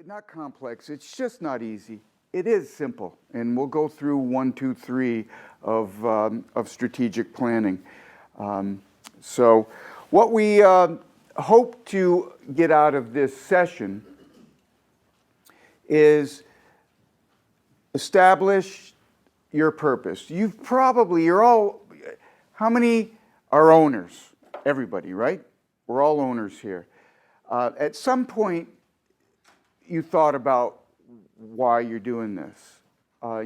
not complex. It's just not easy. It is simple, and we'll go through 1, 2, 3 of strategic planning. So what we hope to get out of this session is establish your purpose. You're all, how many are owners? Everybody, right? We're all owners here. At some point, you thought about why you're doing this.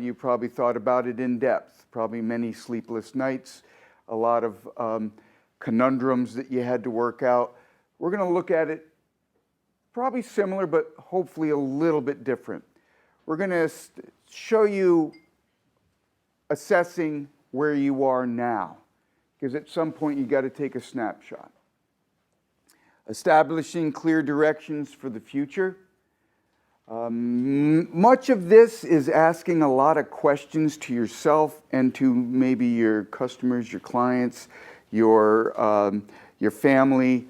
You probably thought about it in depth, probably many sleepless nights, a lot of conundrums that you had to work out. We're going to look at it probably similar, but hopefully a little bit different. We're going to show you assessing where you are now, because at some point you got to take a snapshot. Establishing clear directions for the future. Much of this is asking a lot of questions to yourself and to maybe your customers, your clients, your family,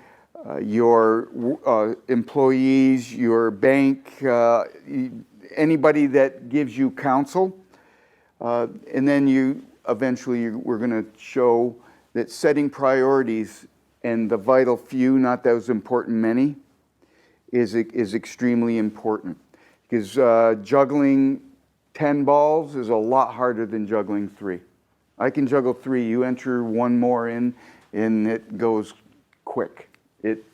your employees, your bank, anybody that gives you counsel. And then we're going to show that setting priorities and the vital few, not those important many, is extremely important. Because juggling 10 balls is a lot harder than juggling 3. I can juggle 3. You enter one more in, and it goes quick. It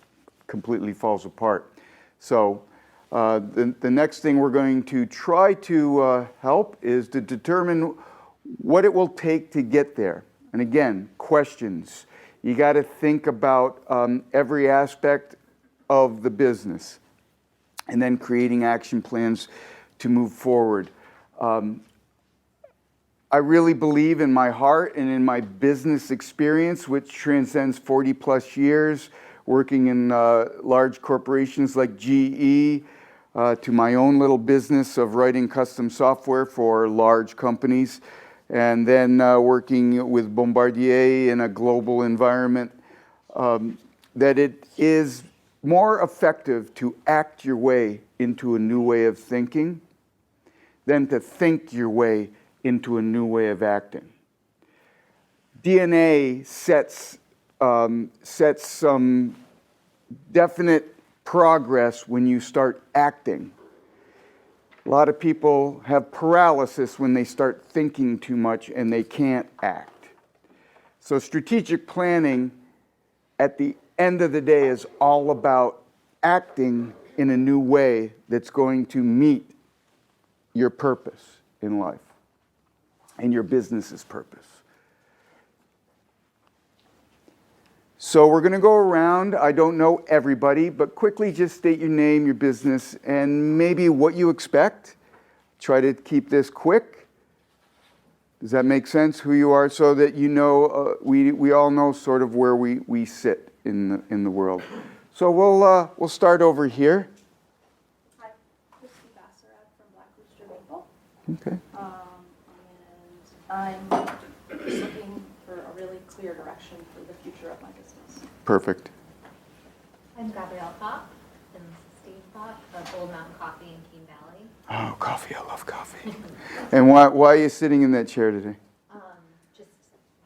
completely falls apart. So the next thing we're going to try to help is to determine what it will take to get there. And again, questions. You got to think about every aspect of the business, and then creating action plans to move forward. I really believe in my heart and in my business experience, which transcends 40 plus years, working in large corporations like GE, to my own little business of writing custom software for large companies, and then working with Bombardier in a global environment, that it is more effective to act your way into a new way of thinking than to think your way into a new way of acting. DNA sets some definite progress when you start acting. A lot of people have paralysis when they start thinking too much and they can't act. So strategic planning at the end of the day is all about acting in a new way that's going to meet your purpose in life and your business's purpose. So we're going to go around. I don't know everybody, but quickly just state your name, your business, and maybe what you expect. Try to keep this quick. Does that make sense, who you are, so that you know, we all know sort of where we sit in the world. So we'll start over here. Hi, Christy Bassarat from Black Rooster Maple. Okay. And I'm just looking for a really clear direction for the future of my business. Perfect. I'm Gabrielle Kopp and Steve Kopp of Old Mountain Coffee in Keene Valley. Oh, coffee. I love coffee. And why are you sitting in that chair today?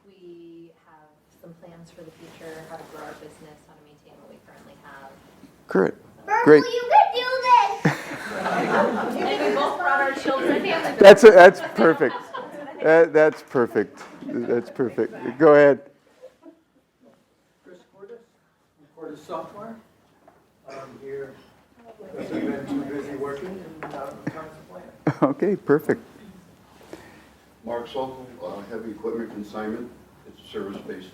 We have some plans for the future, how to grow our business, how to maintain what we currently have. Great. Great. You could do this! And we both brought our children in. That's perfect. That's perfect. That's perfect. Go ahead. Chris Cordes, Cordes Software. I'm here because I've been too busy working and trying to plan. Okay, perfect. Mark Sokol, Heavy Equipment Consignment. It's a service-based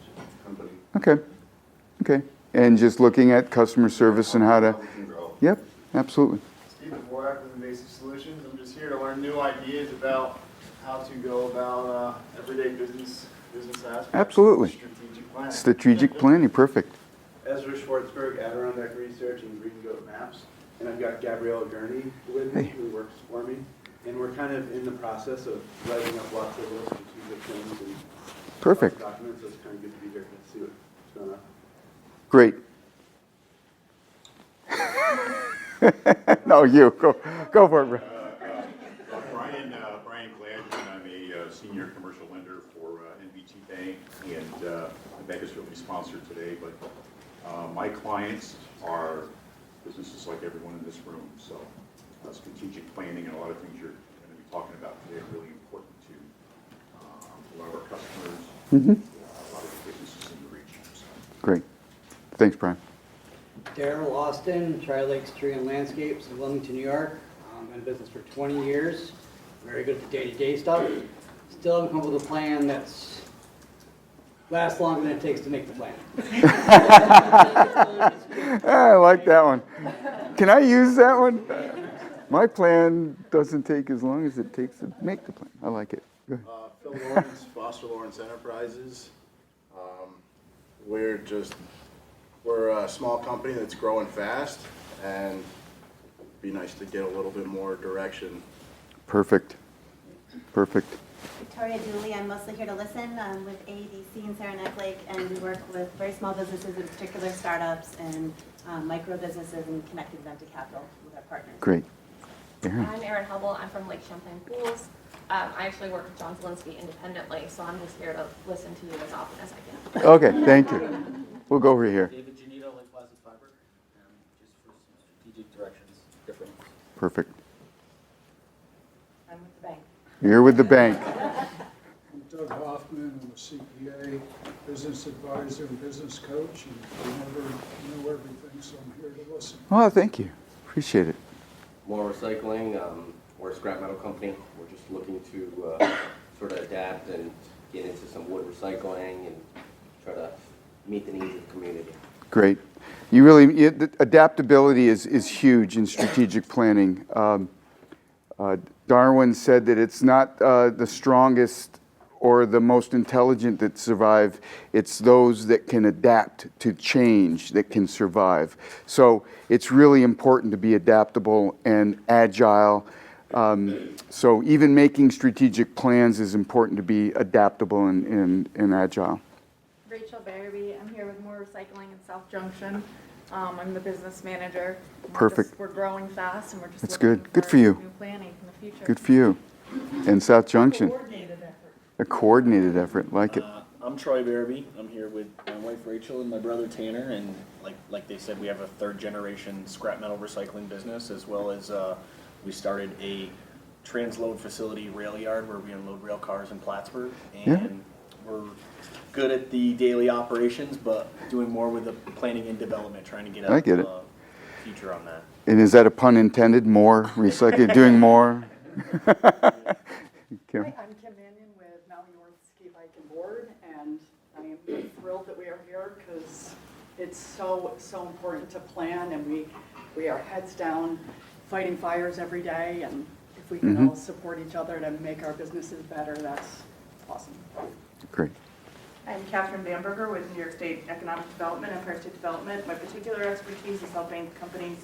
company. Okay. And just looking at customer service and how to... we can grow. Yep, absolutely. Stephen Borak with Invasive Solutions. I'm just here to learn new ideas about how to go about everyday business aspects. Absolutely. Strategic planning. Strategic planning, perfect. Ezra Schwartzberg, Adirondack Research and Green Goat Maps. And I've got Gabrielle Gurney with me, who works for me. And we're kind of in the process of writing up lots of those strategic plans and Perfect. documents. So it's kind of good to be here to see what's going on. Great. No, you, go for it, Brian. Brian Gladman. I'm a senior commercial lender for NBT Bank, and the bank is really sponsored today, but my clients are businesses like everyone in this room, so strategic planning and a lot of things you're going to be talking about today are really important to a lot of our customers, a lot of the businesses in the region. So. Great. Thanks, Brian. Daryl Austin, Tri-Lakes Tree and Landscapes in Wilmington, New York. Been in business for 20 years. Very good at the day-to-day stuff. Still haven't come up with a plan that's lasts longer than it takes to make the plan. I like that one. Can I use that one? My plan doesn't take as long as it takes to make the plan. I like it. Go ahead. Phil Lawrence, Foster Lawrence Enterprises. We're a small company that's growing fast, and it'd be nice to get a little bit more direction. Perfect. Perfect. Victoria Dooley, I'm mostly here to listen. I'm with AADC in Saranac Lake, and we work with very small businesses, in particular startups and micro businesses, and connecting them to capital with our partners. Great. Aaron. I'm Erin Hubble. I'm from Lake Champlain Pools. I actually work with John Zielinski independently, so I'm just here to listen to you as often as I can. Okay, thank you. We'll go over here. David Janito, Lake Placid Fiber, just for some strategic directions, different. Perfect. I'm with the bank. You're with the bank. I'm Doug Hoffman. I'm a CPA, business advisor, and business coach, and I never know everything, so I'm here to listen. Oh, thank you. Appreciate it. More recycling, we're a scrap metal company. We're just looking to sort of adapt and get into some wood recycling and try to meet the needs of the community. Great. Adaptability is huge in strategic planning. Darwin said that it's not the strongest or the most intelligent that survive, it's those that can adapt to change that can survive. So it's really important to be adaptable and agile. So even making strategic plans is important to be adaptable and agile. Rachel Barreby, I'm here with More Recycling in South Junction. I'm the business manager. Perfect. We're growing fast, and we're just That's looking good. Good for you. new planning in the future. Good for you. And South Junction. Coordinated effort. A coordinated effort, like it. I'm Troy Barreby. I'm here with my wife Rachel and my brother Tanner, and like they said, we have a third generation scrap metal recycling business, as well as we started a transload facility rail yard where we unload rail cars in Plattsburgh, and we're good at the daily operations, but doing more with the planning and development, trying to get I get it. Future on that. And is that a pun intended? More recycling, doing more? Kim? Hi, I'm Kim Mannion with Maui North Ski Bike and Board, and I am thrilled that we are here because it's so important to plan, and we are heads down fighting fires every day, and if we can all support each other to make our businesses better, that's awesome. Great. I'm Catherine Bamberger with New York State Economic Development, Empire State Development. My particular expertise is helping companies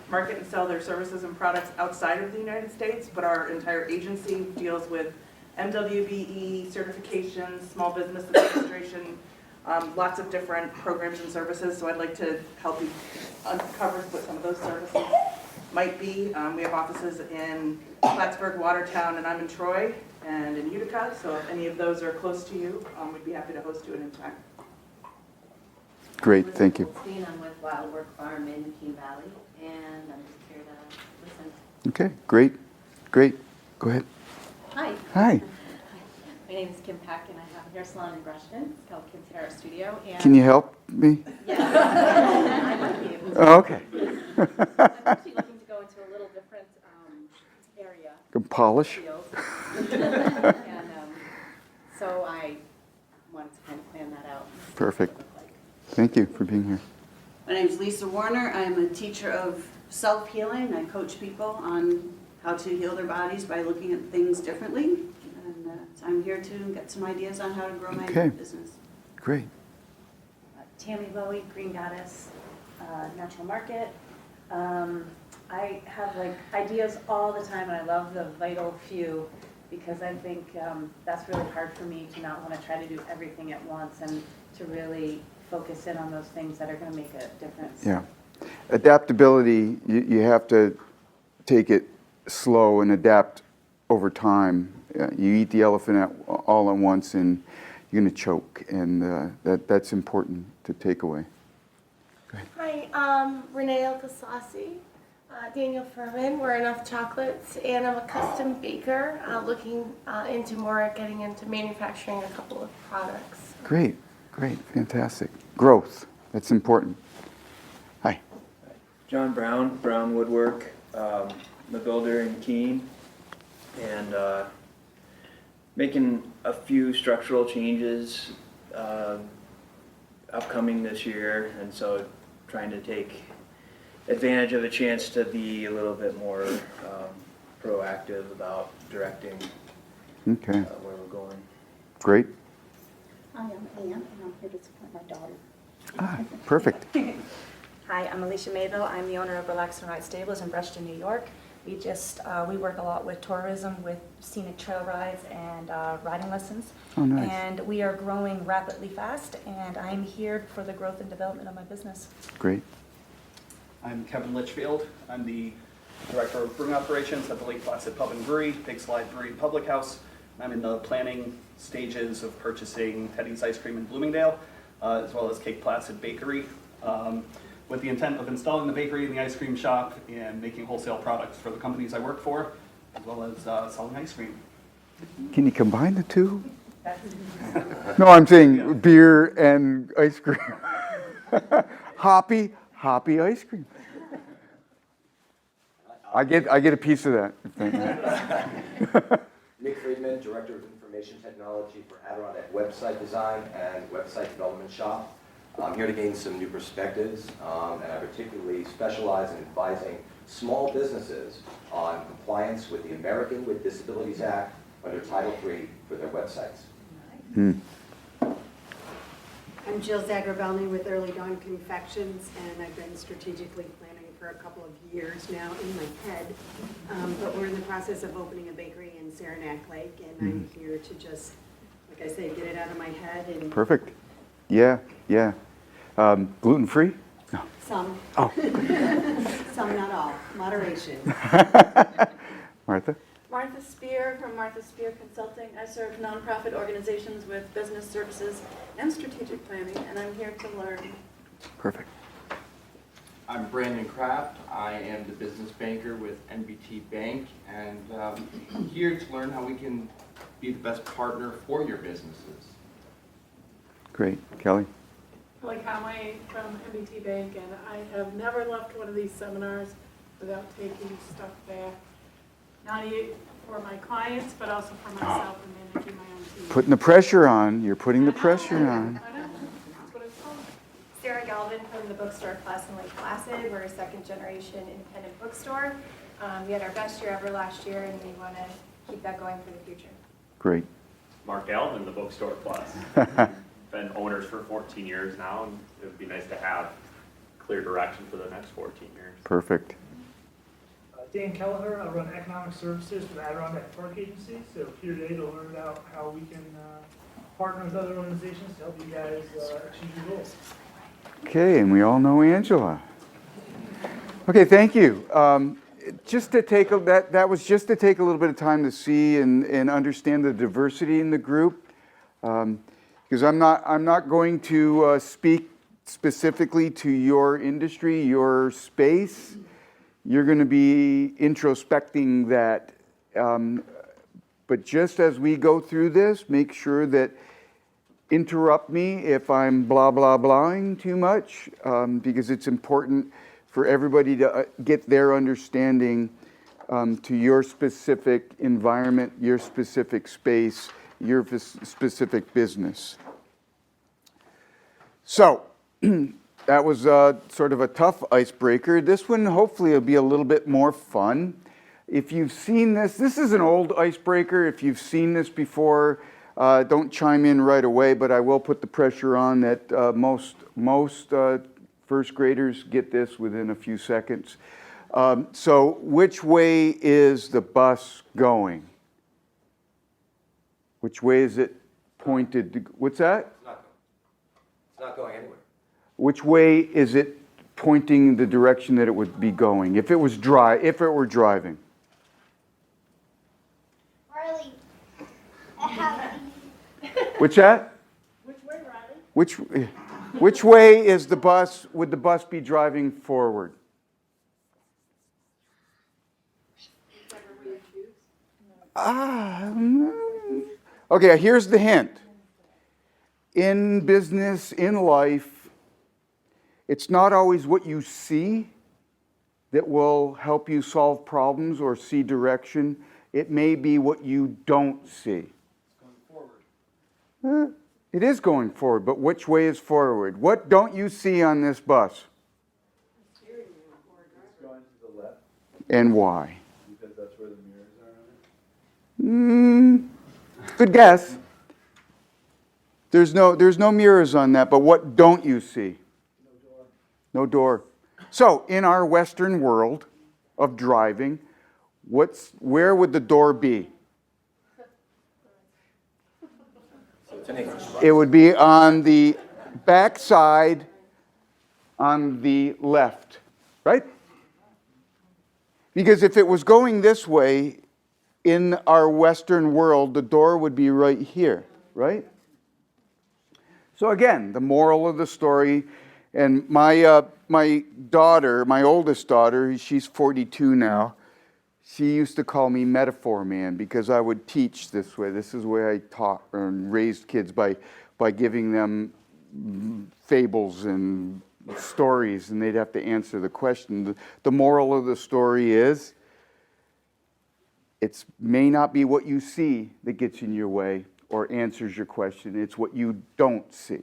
market and sell their services and products outside of the United States, but our entire agency deals with MWBE certifications, small business administration, lots of different programs and services. So I'd like to help you uncover what some of those services might be. We have offices in Plattsburgh, Watertown, and I'm in Troy and in Utica. So if any of those are close to you, we'd be happy to host you at any time. Great, thank you. I'm with Wild Work Farm in Keene Valley, and I'm just here to listen. Okay, great. Go ahead. Hi. Hi. My name is Kim Peck, and I have a hair salon in Gresham. It's called Kim's Hair Studio. And Can you help me? Yes. I might be able to. Oh, okay. I'm actually looking to go into a little different area. Can polish? And so I wanted to kind of plan that out. Perfect. Thank you for being here. My name is Lisa Warner. I'm a teacher of self-healing. I coach people on how to heal their bodies by looking at things differently. And so I'm here to get some ideas on how to grow my business. Great. Tammy Bowie, Green Goddess, Natural Market. I have ideas all the time, and I love the vital few because I think that's really hard for me to not want to try to do everything at once and to really focus in on those things that are going to make a difference. Yeah. adaptability, you have to take it slow and adapt over time. You eat the elephant all at once and you're going to choke, and that's important to take away. Hi, Renee Alcasasi, Daniel Furman. We're Enough Chocolates, and I'm a custom baker looking into more getting into manufacturing a couple of products. Great, fantastic. Growth, that's important. Hi. John Brown, Brown Woodwork, I'm a builder in Keene, and making a few structural changes upcoming this year, and so trying to take advantage of a chance to be a little bit more proactive about directing Okay. where we're going. Great. Hi, I'm Ann, and I'm here to support my daughter. Ah, perfect. Hi, I'm Alicia Mayville. I'm the owner of Relax and Ride Stables in Brushton, New York. We work a lot with tourism, with scenic trail rides and riding lessons. Oh, nice. And we are growing rapidly fast, and I'm here for the growth and development of my business. Great. I'm Kevin Litchfield. I'm the Director of Brewing Operations at the Lake Placid Pub and Brewery, Big Slide Brewery and Public House. I'm in the planning stages of purchasing Teddy's Ice Cream in Bloomingdale, as well as Cake Placid Bakery, with the intent of installing the bakery and the ice cream shop and making wholesale products for the companies I work for, as well as selling ice cream. Can you combine the two? No, I'm saying beer and ice cream. Hoppy ice cream. I get a piece of that. Nick Friedman, Director of Information Technology for Adirondack Website Design and Website Development Shop. I'm here to gain some new perspectives, and I particularly specialize in advising small businesses on compliance with the American with Disabilities Act under Title III for their websites. I'm Jill Zagrabelny with Early Dawn Confections, and I've been strategically planning for a couple of years now in my head. But we're in the process of opening a bakery in Saranac Lake, and I'm here to just, like I say, get it out of my head. And Perfect. Yeah. Gluten-free? No. Some. Oh. Some, not all. Moderation. Martha? Martha Spear from Martha Spear Consulting. I serve nonprofit organizations with business services and strategic planning, and I'm here to learn. Perfect. I'm Brandon Kraft. I am the business banker with NBT Bank, and I'm here to learn how we can be the best partner for your businesses. Great. Kelly? Kelly Conway from NBT Bank, and I have never left one of these seminars without taking stuff back, not only for my clients, but also for myself and managing my own team. Putting the pressure on. You're putting the pressure on. I know. That's what it's called. Sarah Galvin from the bookstore Class in Lake Placid. We're a second generation independent bookstore. We had our best year ever last year, and we want to keep that going for the future. Great. Mark Alvin, the bookstore Plus. Been owners for 14 years now, and it would be nice to have clear direction for the next 14 years. Perfect. Dan Kelleher, I run economic services for the Adirondack Park Agency, so here today to learn about how we can partner with other organizations to help you guys achieve your goals. Okay, and we all know Angela. Okay, thank you. Just to take that was just to take a little bit of time to see and understand the diversity in the group, because I'm not going to speak specifically to your industry, your space. You're going to be introspecting that, but just as we go through this, make sure that interrupt me if I'm blah blah blahing too much, because it's important for everybody to get their understanding to your specific environment, your specific space, your specific business. So that was sort of a tough icebreaker. This one hopefully will be a little bit more fun. If you've seen this is an old icebreaker. If you've seen this before, don't chime in right away, but I will put the pressure on that most first graders get this within a few seconds. So which way is the bus going? Which way is it pointed to? What's that? It's not going anywhere. Which way is it pointing the direction that it would be going if it were driving? Riley. Which that? Which way, Riley? Which way is the bus? Would the bus be driving forward? Okay, here's the hint. In business, in life, it's not always what you see that will help you solve problems or see direction. It may be what you don't see. It is going forward, but which way is forward? What don't you see on this bus? It's going to the left. And why? Because that's where the mirrors are on it. Good guess. There's no mirrors on that, but what don't you see? No door. So, in our Western world of driving, where would the door be? It would be on the back side on the left, right? Because if it was going this way in our Western world, the door would be right here, right? So again, the moral of the story, and my daughter, my oldest daughter, she's 42 now, she used to call me Metaphor Man because I would teach this way. This is the way I taught and raised kids, by giving them fables and stories, and they'd have to answer the question. The moral of the story is, it may not be what you see that gets in your way or answers your question. It's what you don't see.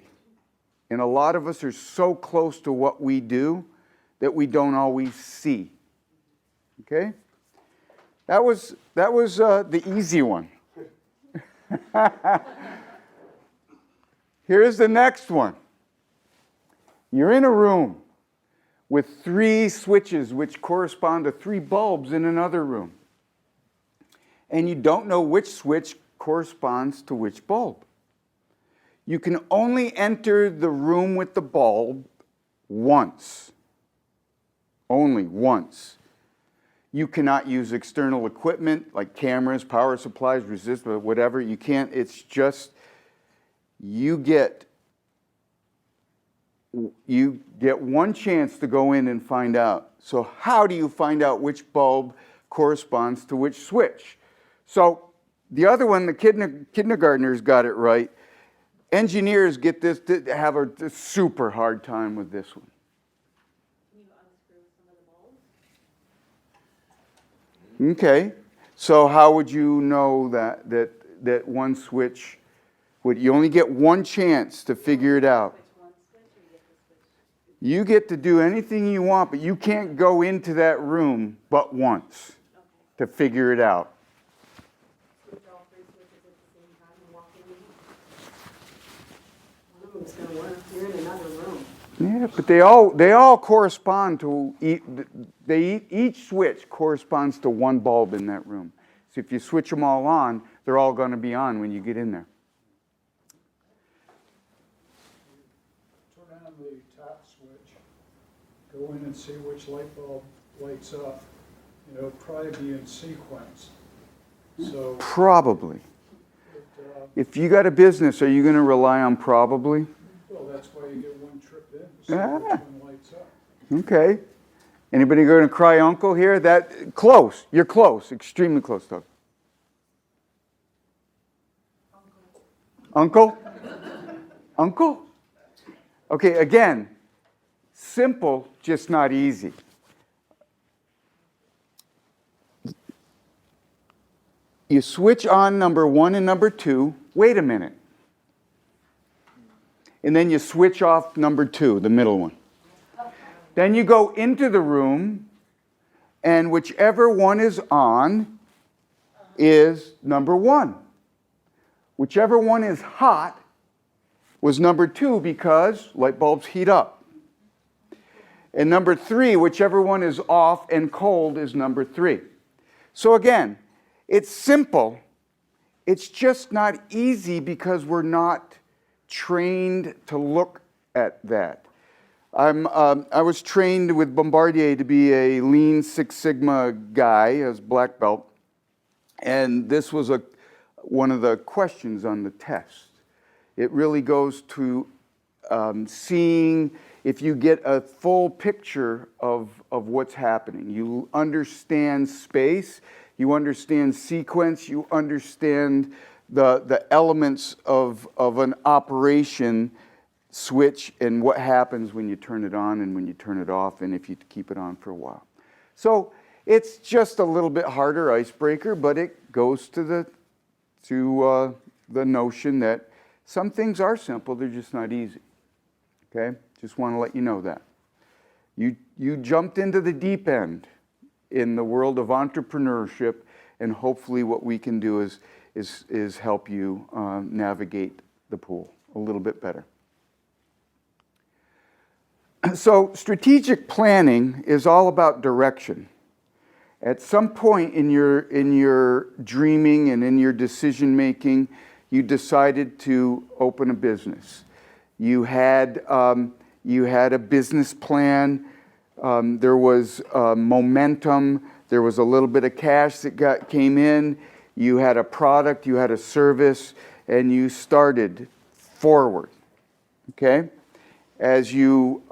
And a lot of us are so close to what we do that we don't always see. Okay? That was the easy one. Here's the next one. You're in a room with 3 switches which correspond to 3 bulbs in another room. And you don't know which switch corresponds to which bulb. You can only enter the room with the bulb once. Only once. You cannot use external equipment like cameras, power supplies, resistors, whatever. You can't. It's just you get one chance to go in and find out. So how do you find out which bulb corresponds to which switch? So the other one, the kindergartners got it right. Engineers get this, have a super hard time with this one. Okay, so how would you know that one switch you only get one chance to figure it out? You get to do anything you want, but you can't go into that room but once to figure it out. It's going to work. You're in another room. Yeah, but they all correspond to each switch corresponds to one bulb in that room. So if you switch them all on, they're all going to be on when you get in there. Turn on the top switch, go in and see which light bulb lights up. It'll probably be in sequence. So Probably. If you got a business, are you going to rely on probably? Well, that's why you get one trip in, to see which one lights up. Okay. Anybody going to cry uncle here? That close. You're close. Extremely close, Doug. Uncle? Uncle? Okay, again, simple, just not easy. You switch on number 1 and number 2. Wait a minute. And then you switch off number 2, the middle one. Then you go into the room, and whichever one is on is number 1. Whichever one is hot was number 2 because light bulbs heat up. And number 3, whichever one is off and cold, is number 3. So again, it's simple. It's just not easy because we're not trained to look at that. I was trained with Bombardier to be a Lean Six Sigma guy as black belt, and this was one of the questions on the test. It really goes to seeing if you get a full picture of what's happening. You understand space, you understand sequence, you understand the elements of an operation switch and what happens when you turn it on and when you turn it off, and if you keep it on for a while. So it's just a little bit harder icebreaker, but it goes to the notion that some things are simple, they're just not easy. Okay? Just want to let you know that. You jumped into the deep end in the world of entrepreneurship, and hopefully what we can do is help you navigate the pool a little bit better. So strategic planning is all about direction. At some point in your dreaming and in your decision making, you decided to open a business. You had a business plan. There was momentum. There was a little bit of cash that came in. You had a product. You had a service, and you started forward. Okay. As you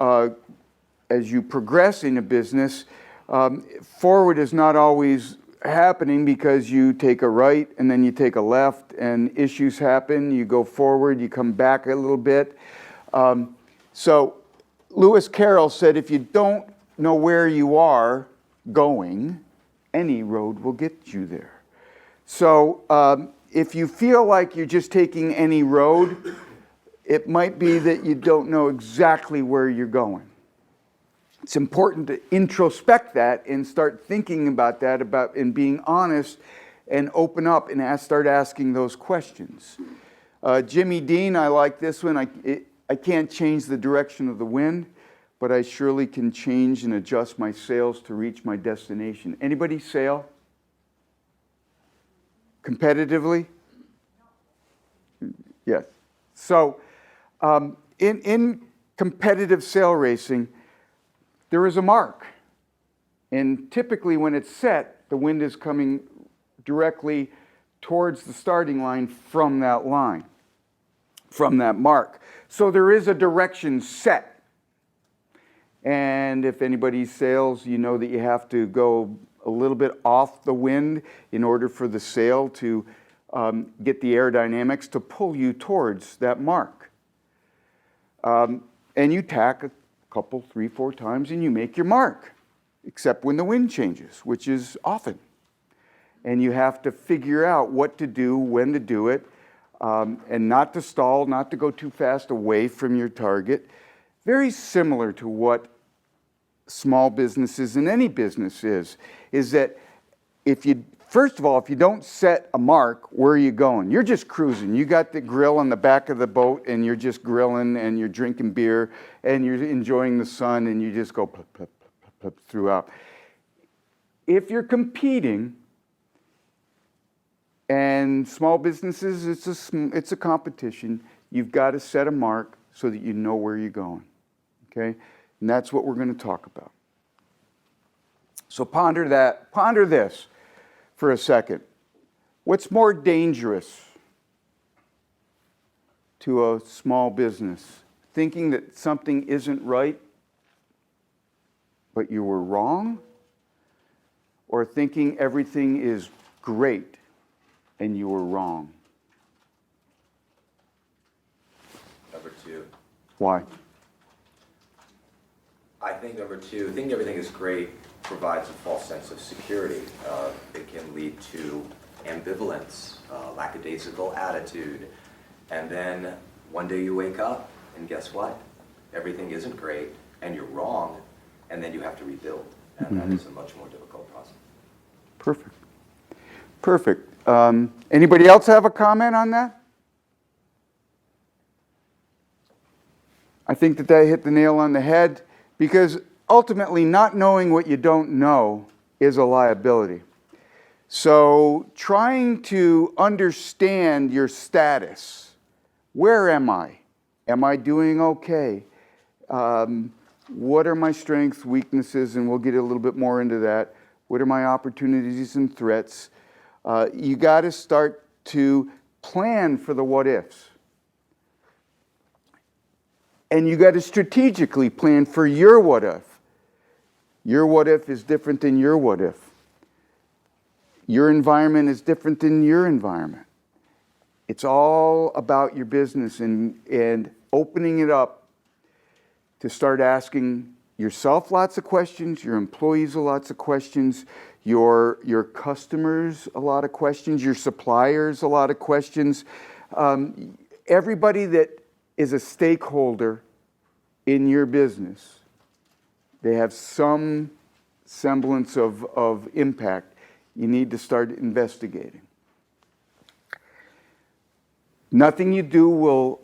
progress in a business, forward is not always happening because you take a right and then you take a left and issues happen. You go forward, you come back a little bit. So Lewis Carroll said, if you don't know where you are going, any road will get you there. So if you feel like you're just taking any road, it might be that you don't know exactly where you're going. It's important to introspect that and start thinking about that, and being honest and open up and start asking those questions. Jimmy Dean, I like this one. I can't change the direction of the wind, but I surely can change and adjust my sails to reach my destination. Anybody sail? Competitively? Yes. So, in competitive sail racing, there is a mark. And typically when it's set, the wind is coming directly towards the starting line from that line, from that mark. So there is a direction set. And if anybody sails, you know that you have to go a little bit off the wind in order for the sail to get the aerodynamics to pull you towards that mark. And you tack a couple, 3, 4 times, and you make your mark, except when the wind changes, which is often. And you have to figure out what to do, when to do it, and not to stall, not to go too fast away from your target. Very similar to what small businesses and any business is that first of all, if you don't set a mark, where are you going? You're just cruising. You got the grill on the back of the boat, and you're just grilling, and you're drinking beer, and you're enjoying the sun, and you just go plup, plup, plup, plup, throughout. If you're competing, and small businesses, it's a competition, you've got to set a mark so that you know where you're going. Okay? And that's what we're going to talk about. So ponder this for a second. What's more dangerous to a small business? Thinking that something isn't right, but you were wrong? Or thinking everything is great and you were wrong? Number 2. Why? I think number 2, thinking everything is great provides a false sense of security. It can lead to ambivalence, lackadaisical attitude, and then one day you wake up and guess what? Everything isn't great and you're wrong, and then you have to rebuild, and that is a much more difficult process. Perfect. Perfect. Anybody else have a comment on that? I think that hit the nail on the head, because ultimately not knowing what you don't know is a liability. So trying to understand your status. Where am I? Am I doing okay? what are my strengths, weaknesses, and we'll get a little bit more into that. What are my opportunities and threats? You got to start to plan for the what ifs. And you got to strategically plan for your what if. Your what if is different than your what if. Your environment is different than your environment. It's all about your business and opening it up to start asking yourself lots of questions, your employees lots of questions, your customers a lot of questions, your suppliers a lot of questions. Everybody that is a stakeholder in your business, they have some semblance of impact. You need to start investigating. Nothing you do will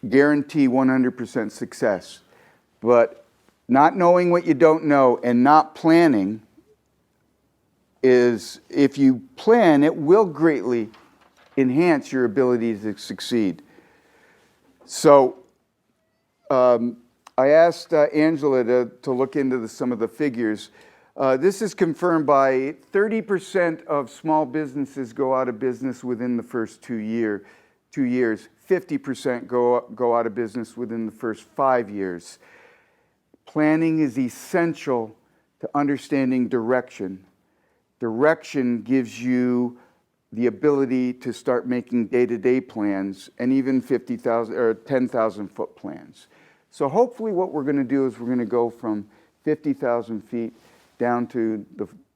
guarantee 100% success, but not knowing what you don't know and not planning is, if you plan, it will greatly enhance your ability to succeed. So I asked Angela to look into some of the figures. This is confirmed by 30% of small businesses go out of business within the first 2 years. 50% go out of business within the first 5 years. Planning is essential to understanding direction. Direction gives you the ability to start making day-to-day plans and even 50,000 or 10,000 foot plans. So hopefully what we're going to do is we're going to go from 50,000 feet down to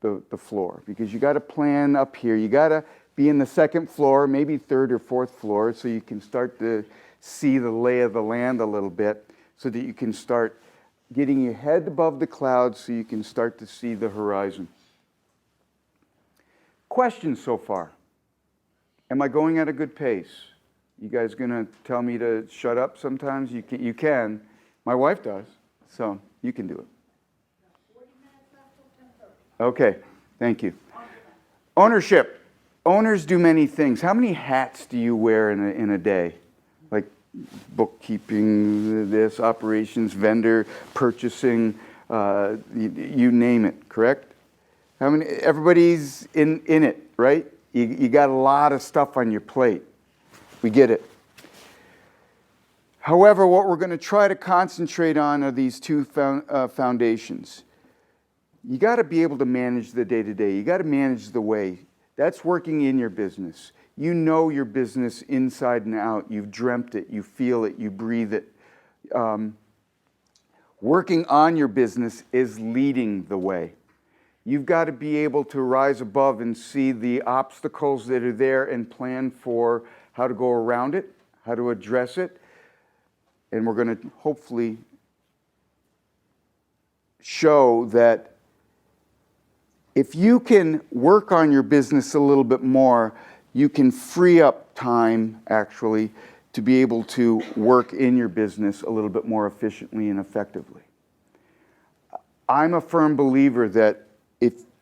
the floor, because you got to plan up here. You got to be in the second floor, maybe third or fourth floor, so you can start to see the lay of the land a little bit, so that you can start getting your head above the clouds so you can start to see the horizon. Questions so far? Am I going at a good pace? You guys gonna tell me to shut up sometimes? You can. My wife does, so you can do it. Okay, thank you. Ownership. Owners do many things. How many hats do you wear in a day? Like bookkeeping, this, operations, vendor, purchasing, you name it, correct? How many? Everybody's in it, right? You got a lot of stuff on your plate. We get it. However, what we're going to try to concentrate on are these two foundations. You got to be able to manage the day-to-day. You got to manage the way. That's working in your business. You know your business inside and out. You've dreamt it. You feel it. You breathe it. Working on your business is leading the way. You've got to be able to rise above and see the obstacles that are there and plan for how to go around it, how to address it. And we're going to hopefully show that if you can work on your business a little bit more, you can free up time, actually, to be able to work in your business a little bit more efficiently and effectively. I'm a firm believer that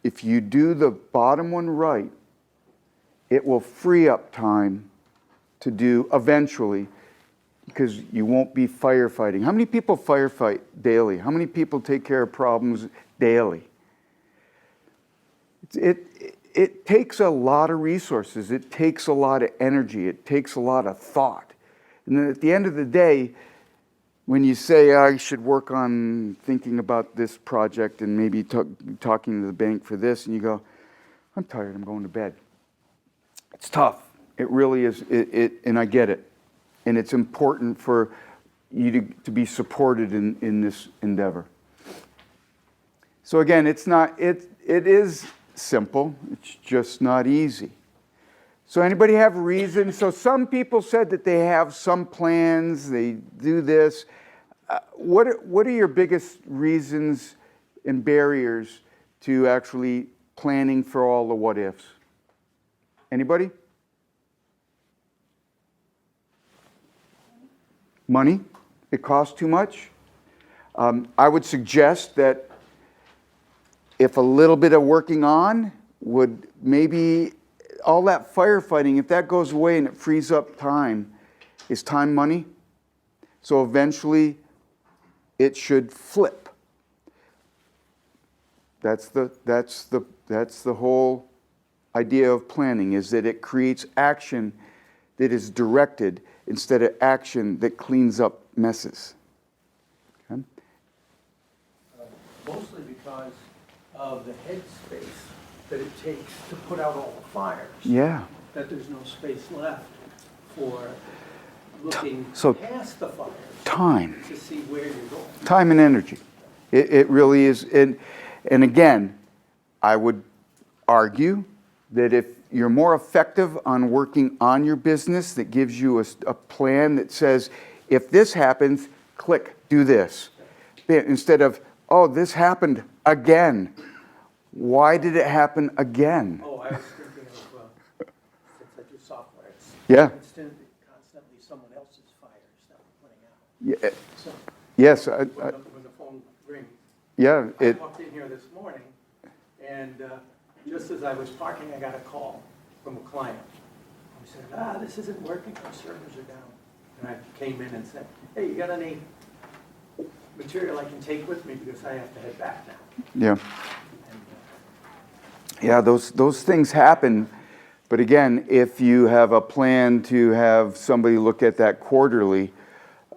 if you do the bottom one right, it will free up time to do eventually, because you won't be firefighting. How many people firefight daily? How many people take care of problems daily? It takes a lot of resources. It takes a lot of energy. It takes a lot of thought. And then at the end of the day, when you say, I should work on thinking about this project and maybe talking to the bank for this, and you go, I'm tired, I'm going to bed. It's tough. It really is, and I get it. And it's important for you to be supported in this endeavor. So again, it is simple. It's just not easy. So anybody have reasons? So some people said that they have some plans, they do this. What are your biggest reasons and barriers to actually planning for all the what ifs? Anybody? Money? It costs too much? I would suggest that if a little bit of working on would maybe, all that firefighting, if that goes away and it frees up time, is time money? So eventually it should flip. That's the whole idea of planning, is that it creates action that is directed instead of action that cleans up messes. Okay? Mostly because of the headspace that it takes to put out all the fires. Yeah. That there's no space left for looking So past the fires. Time. To see where you're going. Time and energy. It really is. And again, I would argue that if you're more effective on working on your business, that gives you a plan that says, if this happens, click, do this. Instead of, oh, this happened again. Why did it happen again? Oh, I was thinking of, since I do software, it's Yeah. constantly someone else's fires that we're putting out. Yeah. So, Yes. when the phone rings. Yeah. I walked in here this morning, and just as I was parking, I got a call from a client. He said, this isn't working, our servers are down. And I came in and said, hey, you got any material I can take with me because I have to head back now? Yeah. Yeah, those things happen. But again, if you have a plan to have somebody look at that quarterly,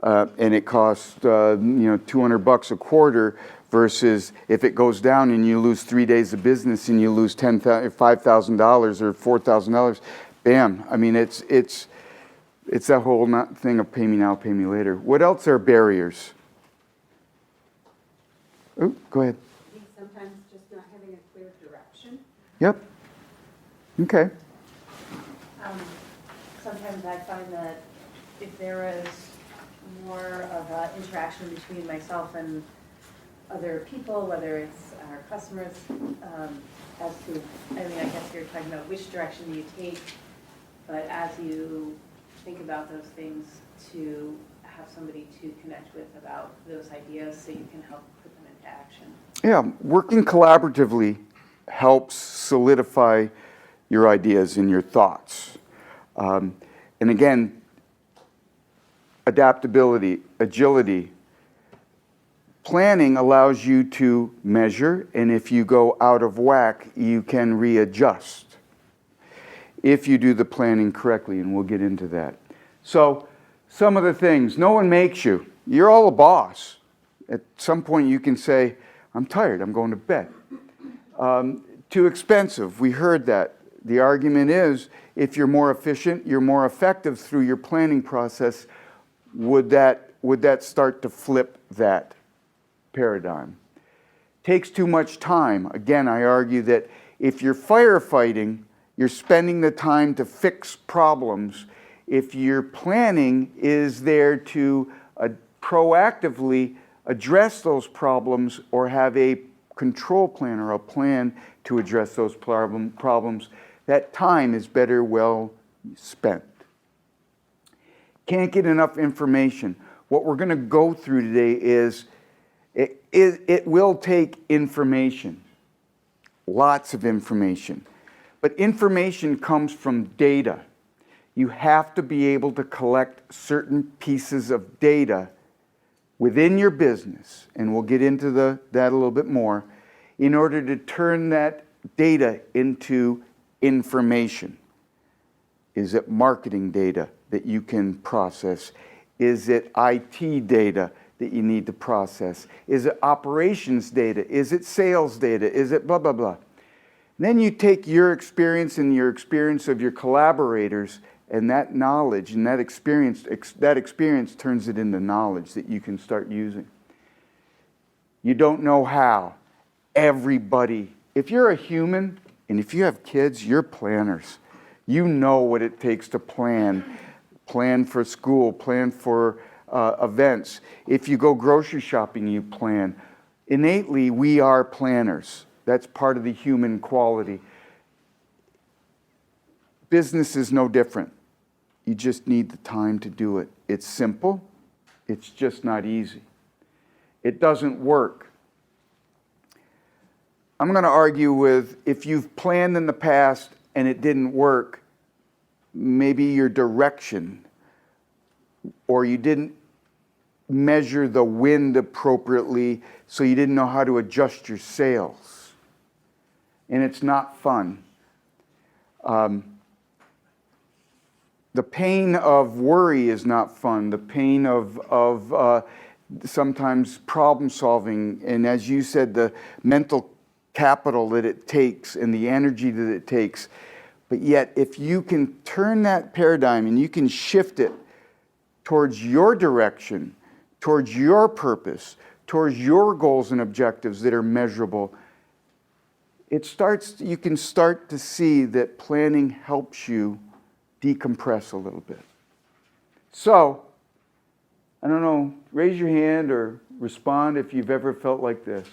and it costs $200 a quarter, versus if it goes down and you lose 3 days of business and you lose $5,000 or $4,000, bam. I mean, it's that whole thing of pay me now, pay me later. What else are barriers? Oh, go ahead. I think sometimes just not having a clear direction. Yep. Okay. Sometimes I find that if there is more of an interaction between myself and other people, whether it's our customers, as to, I guess you're talking about which direction do you take, but as you think about those things, to have somebody to connect with about those ideas so you can help put them into action. Yeah, working collaboratively helps solidify your ideas and your thoughts. And again, adaptability, agility. Planning allows you to measure, and if you go out of whack, you can readjust if you do the planning correctly, and we'll get into that. So, some of the things, no one makes you. You're all a boss. At some point you can say, I'm tired, I'm going to bed. Too expensive, we heard that. The argument is, if you're more efficient, you're more effective through your planning process, would that start to flip that paradigm? Takes too much time. Again, I argue that if you're firefighting, you're spending the time to fix problems. If your planning is there to proactively address those problems or have a control plan or a plan to address those problems, that time is better well spent. Can't get enough information. What we're going to go through today is it will take information, lots of information. But information comes from data. You have to be able to collect certain pieces of data within your business, and we'll get into that a little bit more, in order to turn that data into information. Is it marketing data that you can process? Is it IT data that you need to process? Is it operations data? Is it sales data? Is it blah, blah, blah? And then you take your experience and your experience of your collaborators, and that knowledge and that experience turns it into knowledge that you can start using. You don't know how. Everybody, if you're a human and if you have kids, you're planners. You know what it takes to plan. Plan for school, plan for events. If you go grocery shopping, you plan. Innately, we are planners. That's part of the human quality. Business is no different. You just need the time to do it. It's simple. It's just not easy. It doesn't work. I'm going to argue with, if you've planned in the past and it didn't work, maybe your direction, or you didn't measure the wind appropriately, so you didn't know how to adjust your sails. And it's not fun. The pain of worry is not fun. The pain of sometimes problem solving, and as you said, the mental capital that it takes and the energy that it takes. But yet, if you can turn that paradigm and you can shift it towards your direction, towards your purpose, towards your goals and objectives that are measurable, you can start to see that planning helps you decompress a little bit. So, I don't know, raise your hand or respond if you've ever felt like this.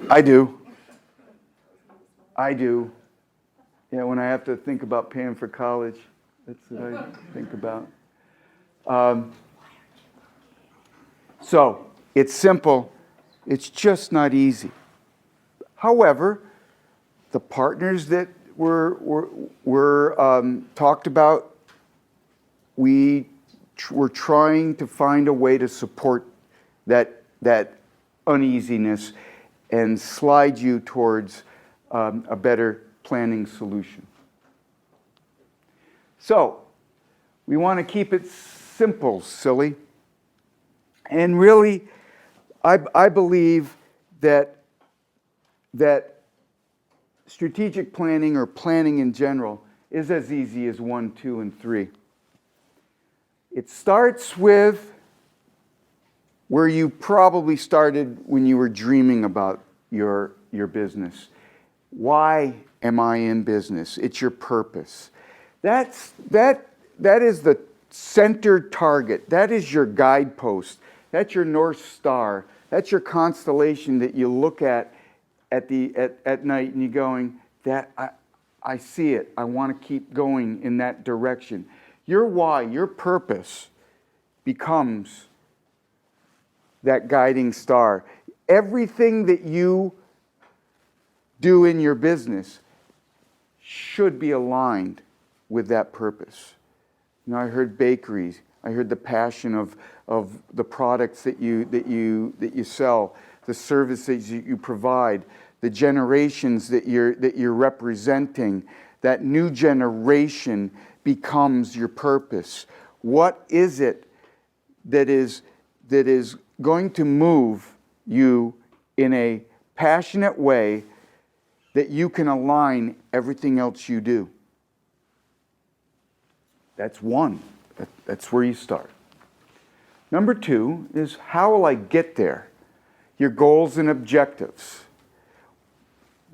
I do. Yeah, when I have to think about paying for college, that's what I think about. So, it's simple. It's just not easy. However, the partners that were talked about, we're trying to find a way to support that uneasiness and slide you towards a better planning solution. So, we want to keep it simple, silly. And really, I believe that strategic planning, or planning in general, is as easy as 1, 2, and 3. It starts with where you probably started when you were dreaming about your business. Why am I in business? It's your purpose. That is the center target. That is your guidepost. That's your North Star. That's your constellation that you look at night and you're going, I see it. I want to keep going in that direction. Your why, your purpose becomes that guiding star. Everything that you do in your business should be aligned with that purpose. You know, I heard bakeries. I heard the passion of the products that you sell, the services that you provide, the generations that you're representing. That new generation becomes your purpose. What is it that is going to move you in a passionate way that you can align everything else you do? That's one. That's where you start. Number 2 is, how will I get there? Your goals and objectives.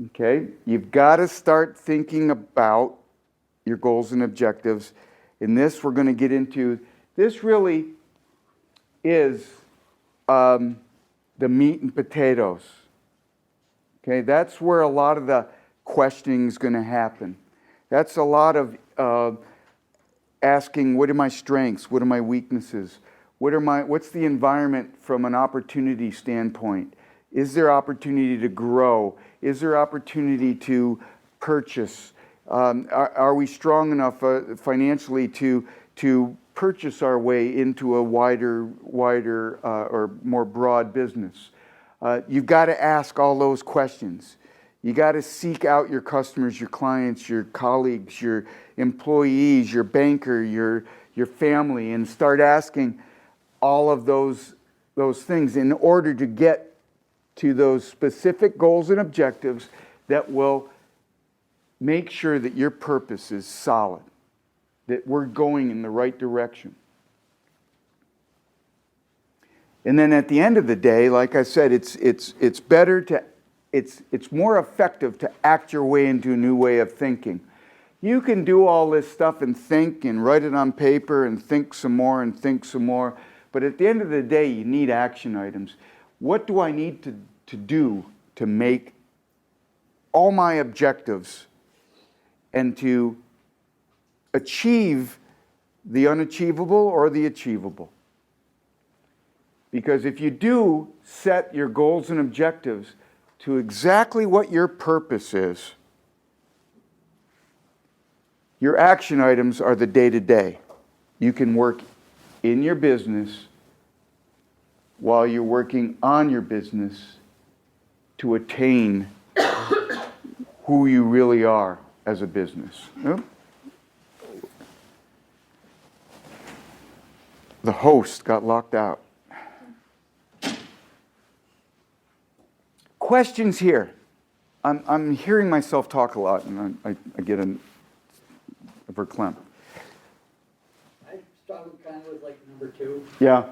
Okay? You've got to start thinking about your goals and objectives. In this, we're going to get into, this really is the meat and potatoes. Okay? That's where a lot of the questioning is going to happen. That's a lot of asking, what are my strengths? What are my weaknesses? What's the environment from an opportunity standpoint? Is there opportunity to grow? Is there opportunity to purchase? Are we strong enough financially to purchase our way into a wider or more broad business? You've got to ask all those questions. You got to seek out your customers, your clients, your colleagues, your employees, your banker, your family, and start asking all of those things in order to get to those specific goals and objectives that will make sure that your purpose is solid, that we're going in the right direction. And then at the end of the day, like I said, it's better to it's more effective to act your way into a new way of thinking. You can do all this stuff and think and write it on paper and think some more and think some more, but at the end of the day, you need action items. What do I need to do to make all my objectives and to achieve the unachievable or the achievable? Because if you do set your goals and objectives to exactly what your purpose is, your action items are the day-to-day. You can work in your business while you're working on your business to attain who you really are as a business. Yep. The host got locked out. Questions here. I'm hearing myself talk a lot, and I get a verklempt. I struggle kind of with like number 2. Yeah.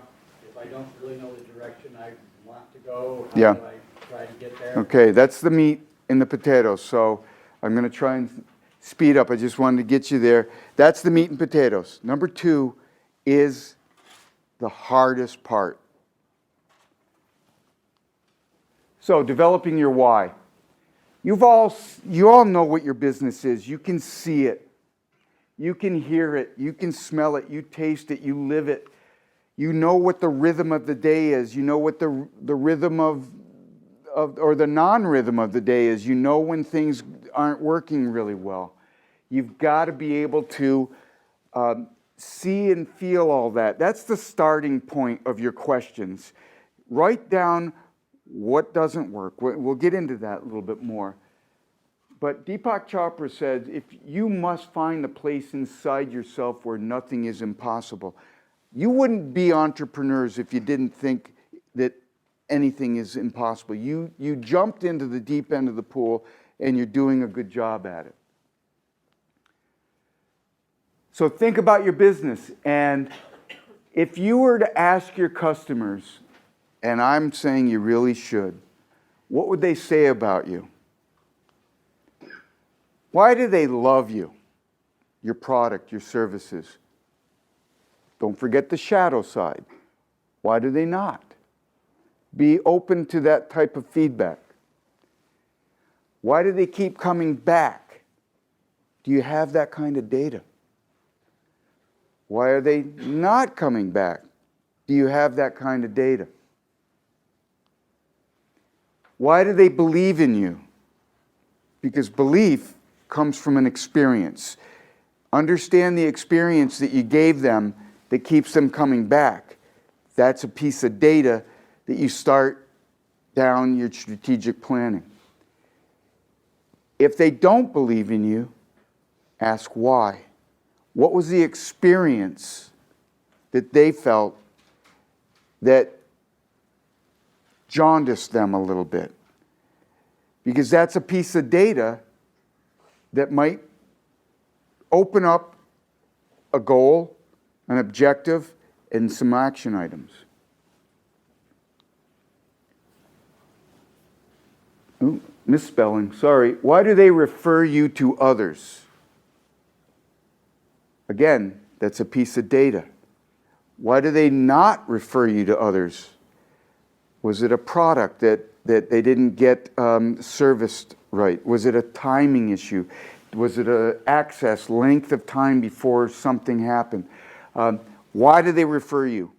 If I don't really know the direction I want to go, Yeah. how do I try to get there? Okay, that's the meat and the potatoes. So I'm going to try and speed up. I just wanted to get you there. That's the meat and potatoes. Number 2 is the hardest part. So developing your why. You all know what your business is. You can see it. You can hear it. You can smell it. You taste it. You live it. You know what the rhythm of the day is. You know what the rhythm of or the non-rhythm of the day is. You know when things aren't working really well. You've got to be able to see and feel all that. That's the starting point of your questions. Write down what doesn't work. We'll get into that a little bit more. But Deepak Chopra said, if you must find a place inside yourself where nothing is impossible. You wouldn't be entrepreneurs if you didn't think that anything is impossible. You jumped into the deep end of the pool and you're doing a good job at it. So think about your business, and if you were to ask your customers, and I'm saying you really should, what would they say about you? Why do they love you, your product, your services? Don't forget the shadow side. Why do they not? Be open to that type of feedback. Why do they keep coming back? Do you have that kind of data? Why are they not coming back? Do you have that kind of data? Why do they believe in you? Because belief comes from an experience. Understand the experience that you gave them that keeps them coming back. That's a piece of data that you start down your strategic planning. If they don't believe in you, ask why. What was the experience that they felt that jaundiced them a little bit? Because that's a piece of data that might open up a goal, an objective, and some action items. Ooh, misspelling, sorry. Why do they refer you to others? Again, that's a piece of data. Why do they not refer you to others? Was it a product that they didn't get serviced right? Was it a timing issue? Was it an access, length of time before something happened? Why do they refer you?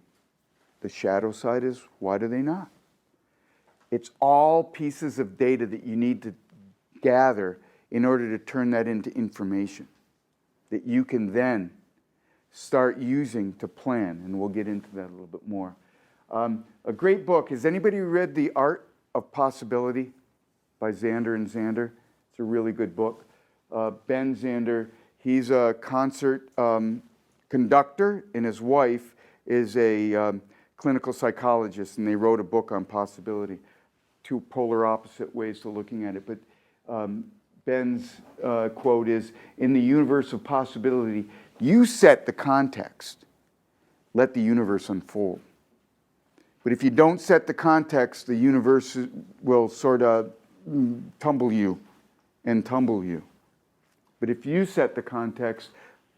The shadow side is, why do they not? It's all pieces of data that you need to gather in order to turn that into information that you can then start using to plan, and we'll get into that a little bit more. A great book. Has anybody read The Art of Possibility by Zander and Zander? It's a really good book. Ben Zander, he's a concert conductor, and his wife is a clinical psychologist, and they wrote a book on possibility. Two polar opposite ways to looking at it. But Ben's quote is, in the universe of possibility, you set the context. Let the universe unfold. But if you don't set the context, the universe will sort of tumble you and tumble you. But if you set the context,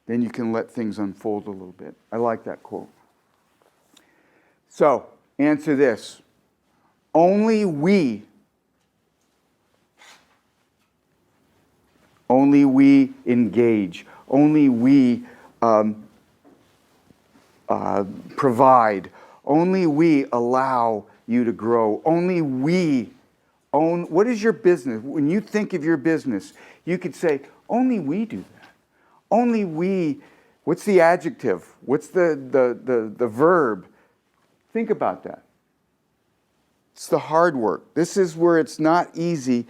then you can let things unfold a little bit. I like that quote. So, answer this. Only we engage. Only we provide. Only we allow you to grow. Only we own. What is your business? When you think of your business, you could say, only we do that. Only we What's the adjective? What's the verb? Think about that. It's the hard work. This is where it's not easy.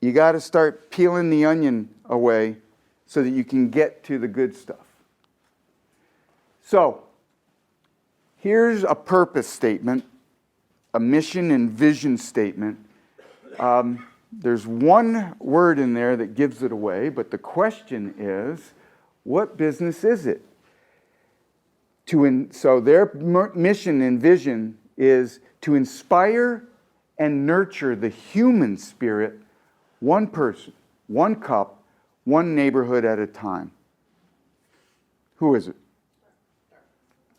You got to start peeling the onion away so that you can get to the good stuff. So, here's a purpose statement, a mission and vision statement. There's one word in there that gives it away, but the question is, what business is it? So their mission and vision is to inspire and nurture the human spirit, one person, one cup, one neighborhood at a time. Who is it?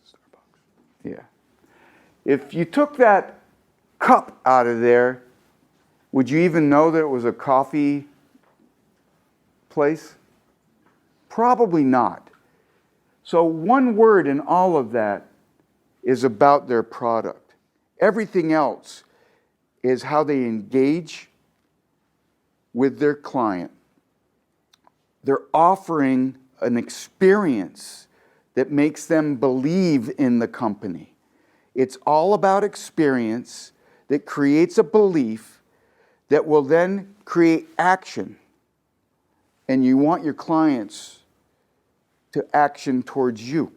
Starbucks. Yeah. If you took that cup out of there, would you even know that it was a coffee place? Probably not. So one word in all of that is about their product. Everything else is how they engage with their client. They're offering an experience that makes them believe in the company. It's all about experience that creates a belief that will then create action. And you want your clients to action towards you.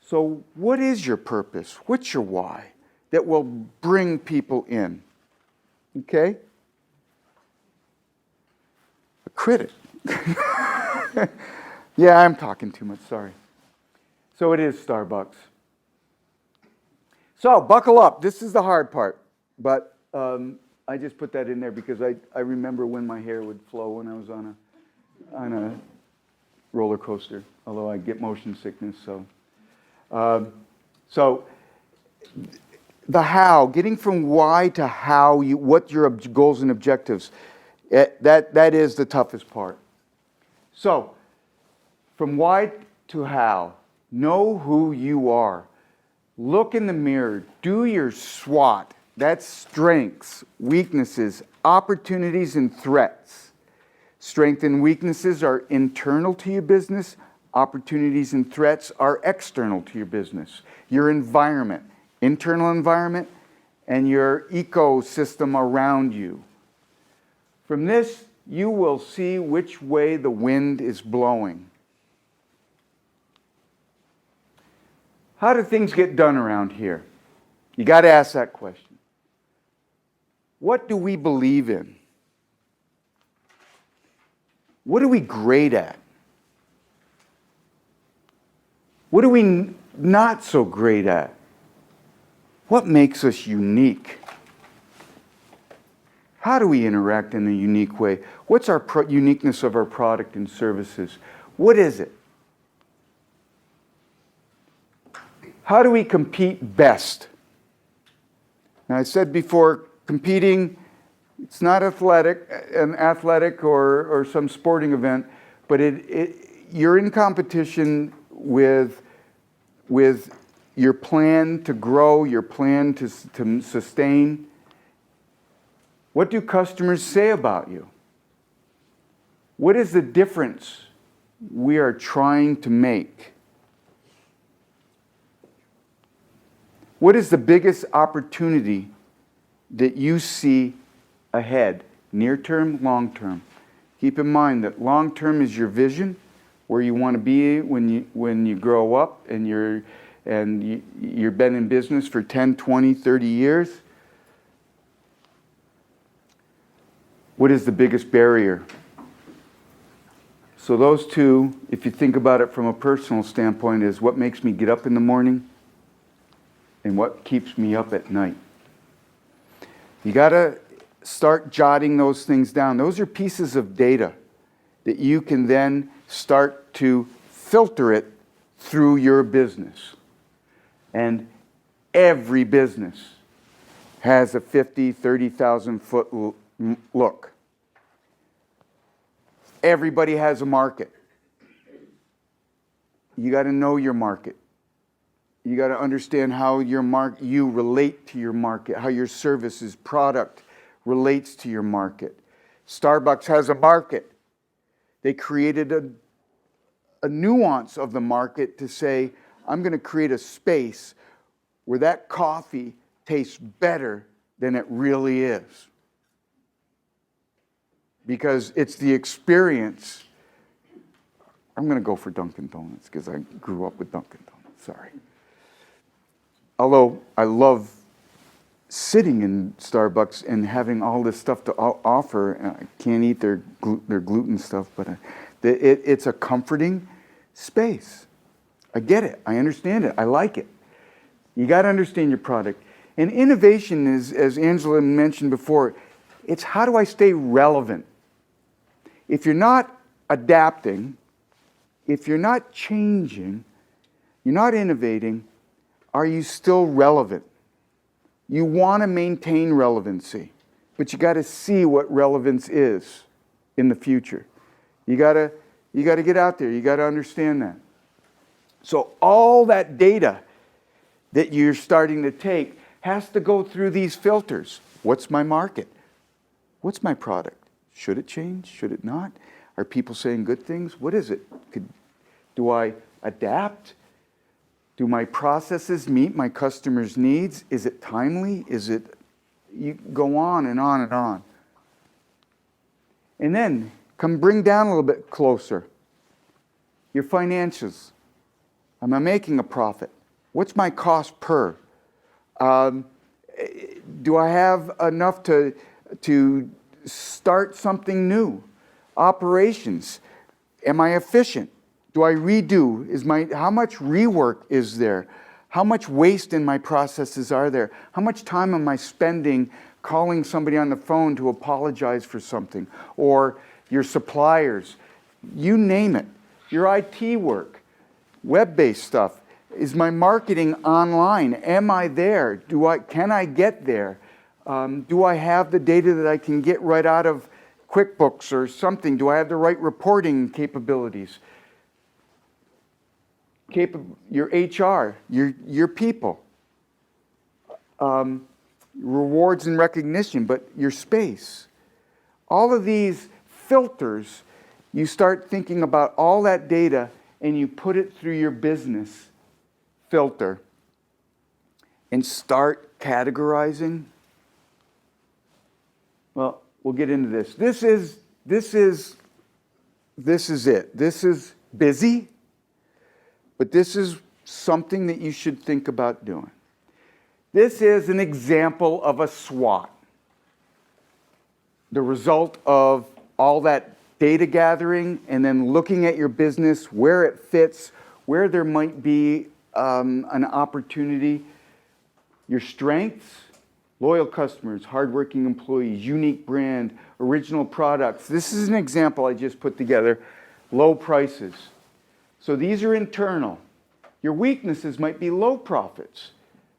So what is your purpose? What's your why that will bring people in? Okay? A critic. Yeah, I'm talking too much, sorry. So it is Starbucks. So buckle up. This is the hard part. But I just put that in there because I remember when my hair would flow when I was on a roller coaster, although I get motion sickness. So the how, getting from why to how, what your goals and objectives, that is the toughest part. So from why to how, know who you are. Look in the mirror, do your SWOT. That's strengths, weaknesses, opportunities, and threats. Strengths and weaknesses are internal to your business. Opportunities and threats are external to your business. Your environment, internal environment, and your ecosystem around you. From this, you will see which way the wind is blowing. How do things get done around here? You got to ask that question. What do we believe in? What are we great at? What are we not so great at? What makes us unique? How do we interact in a unique way? What's our uniqueness of our product and services? What is it? How do we compete best? Now, I said before, competing, it's not an athletic or some sporting event, but you're in competition with your plan to grow, your plan to sustain. What do customers say about you? What is the difference we are trying to make? What is the biggest opportunity that you see ahead, near term, long term? Keep in mind that long term is your vision, where you want to be when you grow up and you've been in business for 10, 20, 30 years. What is the biggest barrier? So those two, if you think about it from a personal standpoint, is what makes me get up in the morning and what keeps me up at night. You got to start jotting those things down. Those are pieces of data that you can then start to filter it through your business. And every business has a 50, 30,000 foot look. Everybody has a market. You got to know your market. You got to understand how you relate to your market, how your services, product relates to your market. Starbucks has a market. They created a nuance of the market to say, I'm going to create a space where that coffee tastes better than it really is. Because it's the experience. I'm going to go for Dunkin' Donuts because I grew up with Dunkin' Donuts, sorry. Although I love sitting in Starbucks and having all this stuff to offer. I can't eat their gluten stuff, but it's a comforting space. I get it. I understand it. I like it. You got to understand your product. And innovation is, as Angela mentioned before, it's how do I stay relevant? If you're not adapting, if you're not changing, you're not innovating, are you still relevant? You want to maintain relevancy, but you got to see what relevance is in the future. You got to get out there. You got to understand that. So all that data that you're starting to take has to go through these filters. What's my market? What's my product? Should it change? Should it not? Are people saying good things? What is it? Do I adapt? Do my processes meet my customers' needs? Is it timely? Is it, you go on and on and on. And then come bring down a little bit closer. Your financials. Am I making a profit? What's my cost per? Do I have enough to start something new? Operations. Am I efficient? Do I redo? How much rework is there? How much waste in my processes are there? How much time am I spending calling somebody on the phone to apologize for something? Or your suppliers, you name it. Your IT work, web-based stuff. Is my marketing online? Am I there? Can I get there? Do I have the data that I can get right out of QuickBooks or something? Do I have the right reporting capabilities? Your HR, your people. Rewards and recognition, but your space. All of these filters, you start thinking about all that data and you put it through your business filter and start categorizing. Well, we'll get into this. This is it. This is busy, but this is something that you should think about doing. This is an example of a SWOT. The result of all that data gathering and then looking at your business, where it fits, where there might be an opportunity. Your strengths, loyal customers, hardworking employees, unique brand, original products. This is an example I just put together. Low prices. So these are internal. Your weaknesses might be low profits.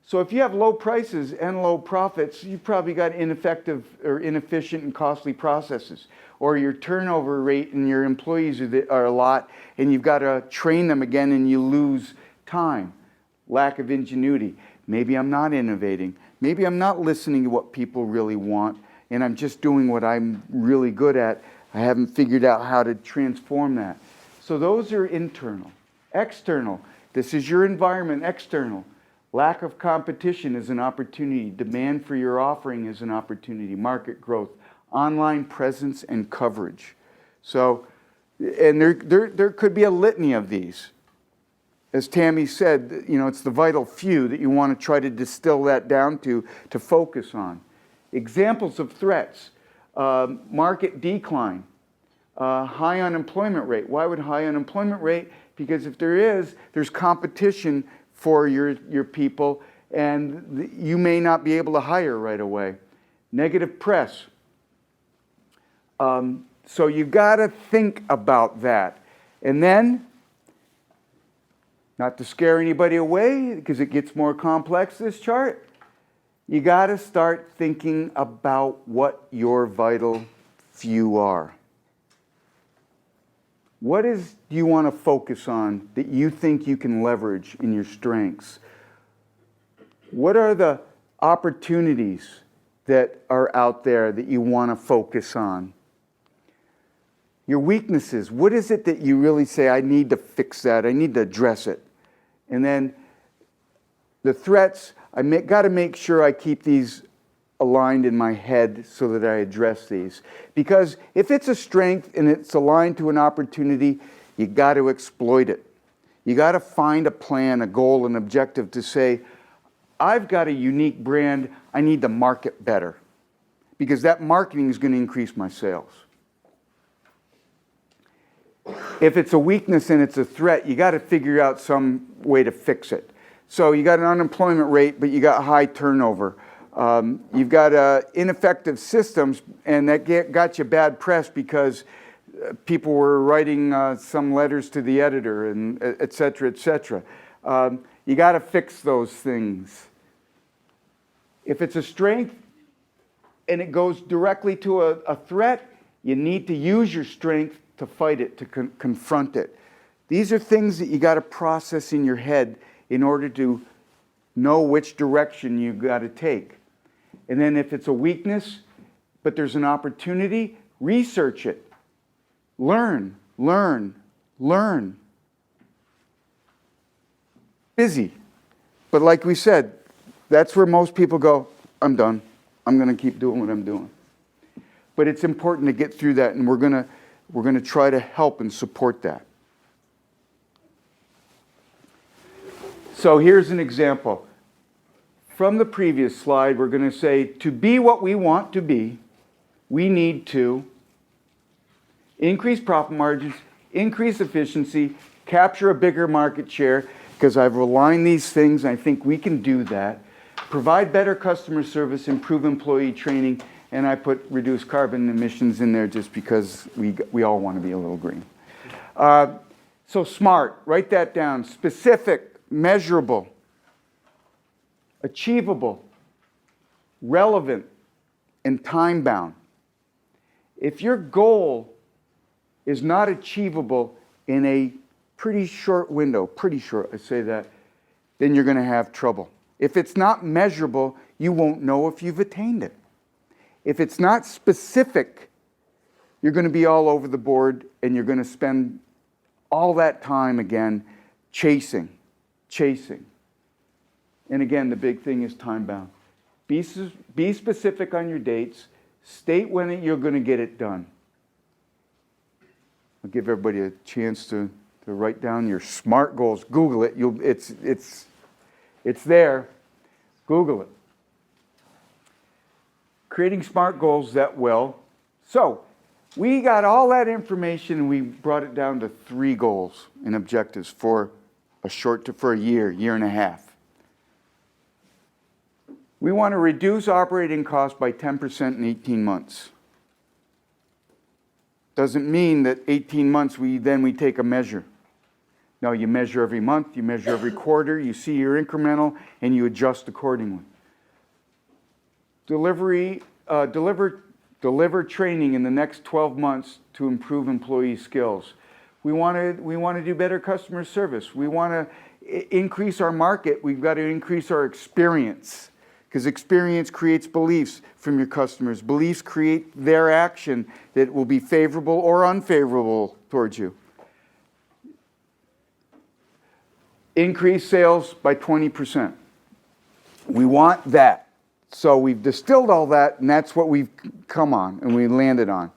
So if you have low prices and low profits, you've probably got ineffective or inefficient and costly processes. Or your turnover rate and your employees are a lot, and you've got to train them again and you lose time. Lack of ingenuity. Maybe I'm not innovating. Maybe I'm not listening to what people really want, and I'm just doing what I'm really good at. I haven't figured out how to transform that. So those are internal. External. This is your environment. External. Lack of competition is an opportunity. Demand for your offering is an opportunity. Market growth. Online presence and coverage. So, and there could be a litany of these. As Tammy said, it's the vital few that you want to try to distill that down to focus on. Examples of threats. Market decline. High unemployment rate. Why would high unemployment rate? Because if there's competition for your people, and you may not be able to hire right away. Negative press. So you've got to think about that. And then, not to scare anybody away, because it gets more complex, this chart, you got to start thinking about what your vital few are. What do you want to focus on that you think you can leverage in your strengths? What are the opportunities that are out there that you want to focus on? Your weaknesses, what is it that you really say, I need to fix that, I need to address it? And then the threats, got to make sure I keep these aligned in my head so that I address these. Because if it's a strength and it's aligned to an opportunity, you got to exploit it. You got to find a plan, a goal, an objective to say, I've got a unique brand, I need to market better. Because that marketing is going to increase my sales. If it's a weakness and it's a threat, you got to figure out some way to fix it. So you got an unemployment rate, but you got high turnover. You've got ineffective systems, and that got you bad press because people were writing some letters to the editor, and et cetera, et cetera. You got to fix those things. If it's a strength and it goes directly to a threat, you need to use your strength to fight it, to confront it. These are things that you got to process in your head in order to know which direction you got to take. And then if it's a weakness, but there's an opportunity, research it. Learn, learn, learn. Busy. But like we said, that's where most people go, I'm done. I'm going to keep doing what I'm doing. But it's important to get through that, and we're going to try to help and support that. So here's an example. From the previous slide, we're going to say, to be what we want to be, we need to increase profit margins, increase efficiency, capture a bigger market share, because I've aligned these things, and I think we can do that. Provide better customer service, improve employee training, and I put reduce carbon emissions in there just because we all want to be a little green. So SMART, write that down. Specific, measurable, achievable, relevant, and time-bound. If your goal is not achievable in a pretty short window, pretty short, I say that, then you're going to have trouble. If it's not measurable, you won't know if you've attained it. If it's not specific, you're going to be all over the board and you're going to spend all that time again chasing. And again, the big thing is time-bound. Be specific on your dates. State when you're going to get it done. I'll give everybody a chance to write down your SMART goals. Google it. It's there. Google it. Creating SMART goals that will. So, we got all that information and we brought it down to 3 goals and objectives for a year and a half. We want to reduce operating costs by 10% in 18 months. Doesn't mean that 18 months we take a measure. No, you measure every month, you measure every quarter, you see your incremental, and you adjust accordingly. Deliver training in the next 12 months to improve employee skills. We want to do better customer service. We want to increase our market. We've got to increase our experience, because experience creates beliefs from your customers. Beliefs create their action that will be favorable or unfavorable towards you. Increase sales by 20%. We want that. So we've distilled all that, and that's what we've come on and we landed on.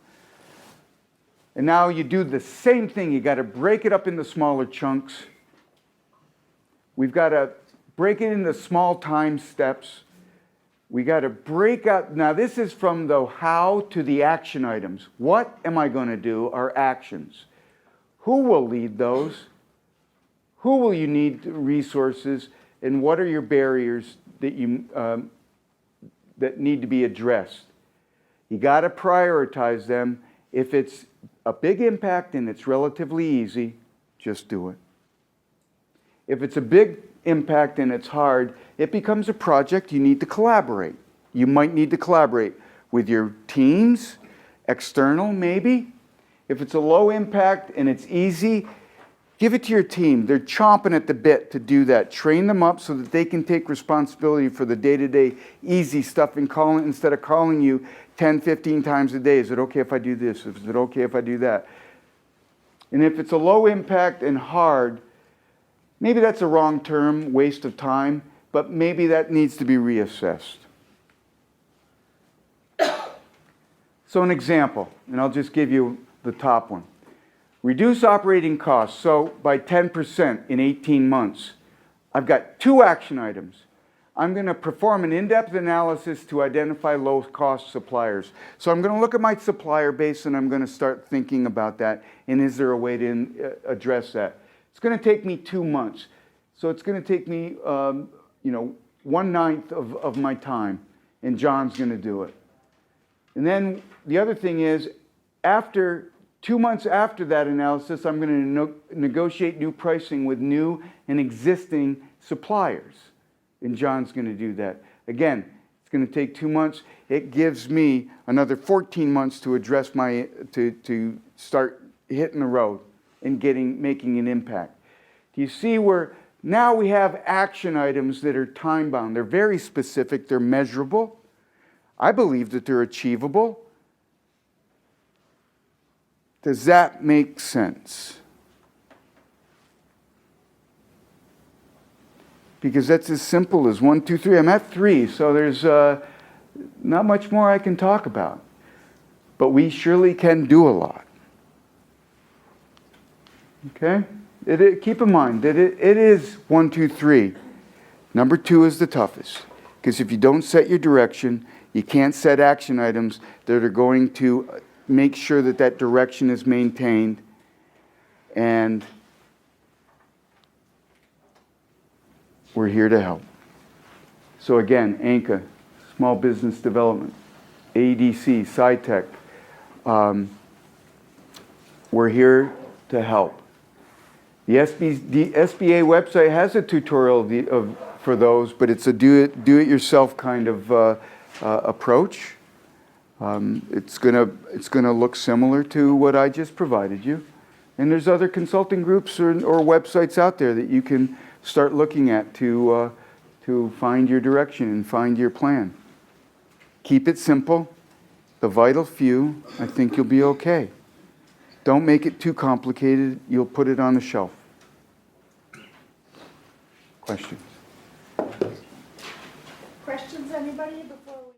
And now you do the same thing. You got to break it up into smaller chunks. We've got to break it into small time steps. We got to break out. Now this is from the how to the action items. What am I going to do are actions. Who will lead those? Who will you need resources? And what are your barriers that that need to be addressed? You got to prioritize them. If it's a big impact and it's relatively easy, just do it. If it's a big impact and it's hard, it becomes a project you need to collaborate. You might need to collaborate with your teams, external maybe. If it's a low impact and it's easy, Give it to your team. They're chomping at the bit to do that. Train them up so that they can take responsibility for the day-to-day easy stuff instead of calling you 10, 15 times a day. Is it okay if I do this? Is it okay if I do that? And if it's a low impact and hard, maybe that's a wrong term, waste of time, but maybe that needs to be reassessed. So an example, and I'll just give you the top one. Reduce operating costs, so by 10% in 18 months. I've got 2 action items. I'm going to perform an in-depth analysis to identify low-cost suppliers. So I'm going to look at my supplier base and I'm going to start thinking about that, and is there a way to address that? It's going to take me 2 months. So it's going to take me, 1/9 of my time, and John's going to do it. And then the other thing is, after 2 months after that analysis, I'm going to negotiate new pricing with new and existing suppliers. And John's going to do that. Again, it's going to take 2 months. It gives me another 14 months to address to start hitting the road and making an impact. Do you see where now we have action items that are time-bound? They're very specific. They're measurable. I believe that they're achievable. Does that make sense? Because that's as simple as 1, 2, 3. I'm at 3, so there's not much more I can talk about. But we surely can do a lot. Okay? Keep in mind that it is 1, 2, 3. Number 2 is the toughest. Because if you don't set your direction, you can't set action items that are going to make sure that that direction is maintained. And we're here to help. So again, ANCA, Small Business Development, ADC, CITEC, we're here to help. The SBA website has a tutorial for those, but it's a do-it-yourself kind of approach. It's gonna look similar to what I just provided you. And there's other consulting groups or websites out there that you can start looking at to find your direction and find your plan. Keep it simple. The vital few, I think you'll be okay. Don't make it too complicated. You'll put it on the shelf. Questions? Questions, anybody, before